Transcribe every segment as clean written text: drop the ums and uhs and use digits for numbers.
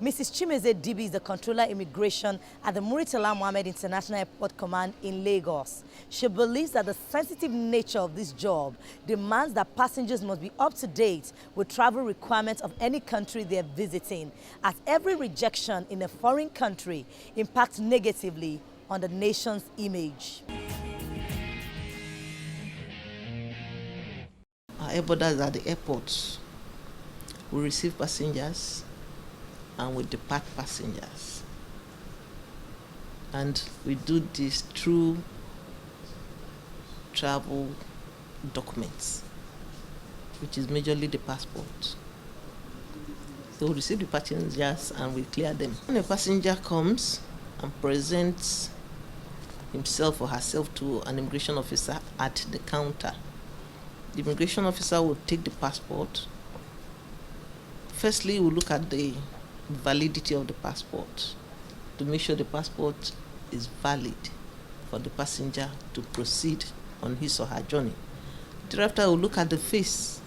Mrs. Chimeze Dibi is the Controller Immigration at the Muritala Mohammed International Airport Command in Lagos. She believes that the sensitive nature of this job demands that passengers must be up to date with travel requirements of any country they are visiting, as every rejection in a foreign country impacts negatively on the nation's image. Our airboarders at the airports will receive passengers and we depart passengers. And we do this through travel documents, which is majorly the passport. So we receive the passengers and we clear them. When a passenger comes and presents himself or herself to an immigration officer at the counter, the immigration officer will take the passport. Firstly, we'll look at the validity of the passport to make sure the passport is valid for the passenger to proceed on his or her journey. Thereafter, we'll look at the face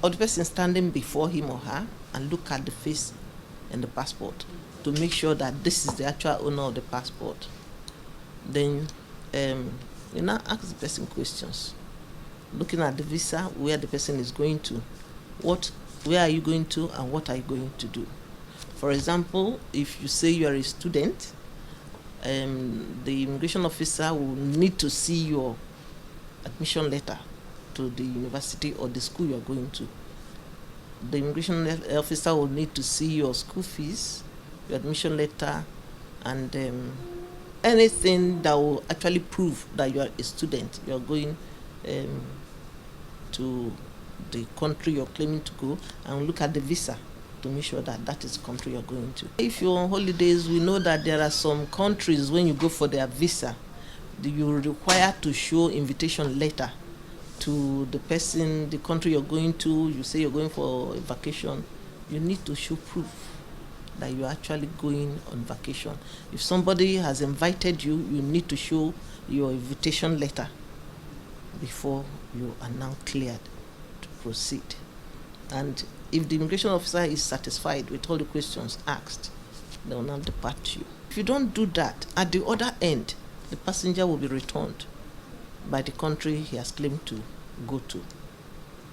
of the person standing before him or her and look at the face and the passport to make sure that this is the actual owner of the passport. Then you now ask the person questions, looking at the visa, where the person is going to, where are you going to, and what are you going to do. For example, if you say you are a student, the immigration officer will need to see your admission letter to the university or the school you are going to. The immigration officer will need to see your school fees, your admission letter, and anything that will actually prove that you are a student, you are going to the country you're claiming to go, and look at the visa to make sure that that is the country you're going to. If you're on holidays, we know that there are some countries when you go for their visa, you're required to show invitation letter to the person, the country you're going to. You say you're going for a vacation, you need to show proof that you're actually going on vacation. If somebody has invited you, you need to show your invitation letter before you are now cleared to proceed. And if the immigration officer is satisfied with all the questions asked, they will now depart you. If you don't do that, at the other end, the passenger will be returned by the country he has claimed to go to.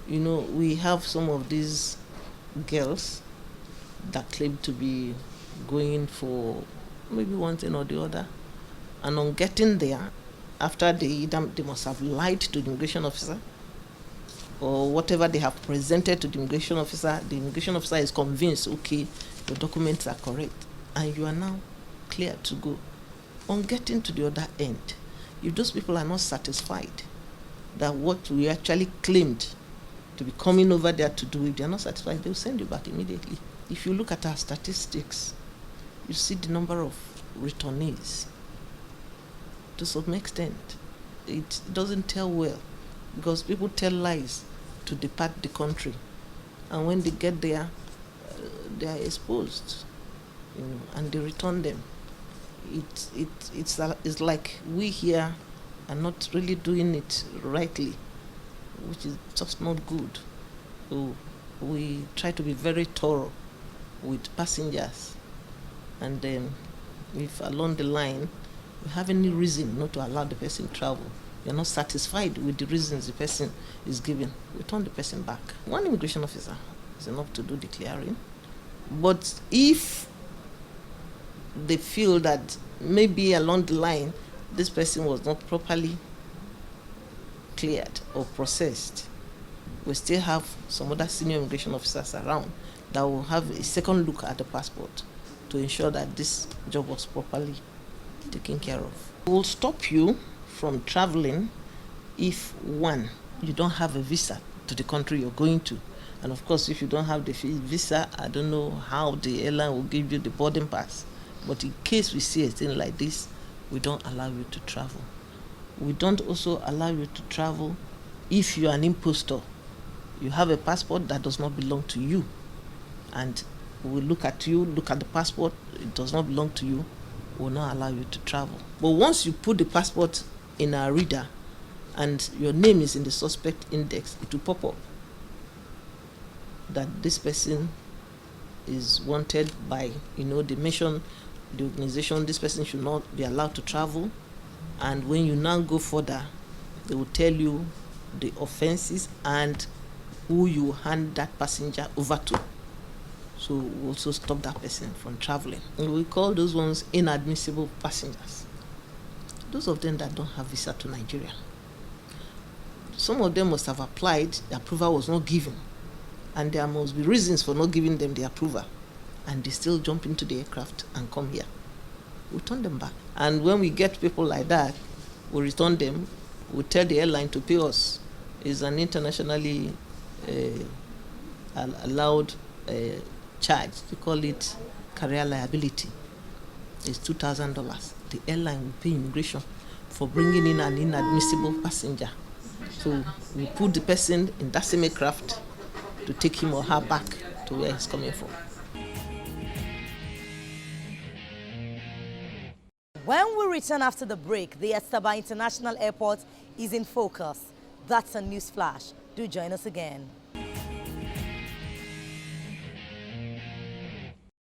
You know, we have some of these girls that claim to be going for maybe one thing or the other, and on getting there, after they must have lied to the immigration officer or whatever they have presented to the immigration officer is convinced, okay, your documents are correct, and you are now cleared to go. On getting to the other end, if those people are not satisfied that what we actually claimed to be coming over there to do, if they are not satisfied, they will send you back immediately. If you look at our statistics, you see the number of returnees. To some extent, it doesn't tell well, because people tell lies to depart the country, and when they get there, they are exposed, and they return them. It's like we here are not really doing it rightly, which is just not good. So we try to be very thorough with passengers, and then if along the line you have any reason not to allow the person travel, you're not satisfied with the reasons the person is giving, return the person back. One immigration officer is enough to do the clearing. But if they feel that maybe along the line this person was not properly cleared or processed, we still have some other senior immigration officers around that will have a second look at the passport to ensure that this job was properly taken care of. We will stop you from traveling if, one, you don't have a visa to the country you're going to. And of course, if you don't have the visa, I don't know how the airline will give you the boarding pass. But in case we see a thing like this, we don't allow you to travel. We don't also allow you to travel if you are an impostor. You have a passport that does not belong to you, and we look at you, look at the passport, it does not belong to you, we will not allow you to travel. But once you put the passport in our reader and your name is in the suspect index, it will pop up that this person is wanted by, they mention the organization, this person should not be allowed to travel. And when you now go further, they will tell you the offenses and who you hand that passenger over to. So we also stop that person from traveling. And we call those ones inadmissible passengers. Those of them that don't have visa to Nigeria. Some of them must have applied, the approval was not given. And there must be reasons for not giving them the approval. And they still jump into the aircraft and come here. We turn them back. And when we get people like that, we return them, we tell the airline to pay us. It's an internationally allowed charge. We call it carrier liability. It's $2,000. The airline will pay immigration for bringing in an inadmissible passenger. So we put the person in that same aircraft to take him or her back to where he's coming from. When we return after the break, the Estaba International Airport is in focus. That's a news flash. Do join us again.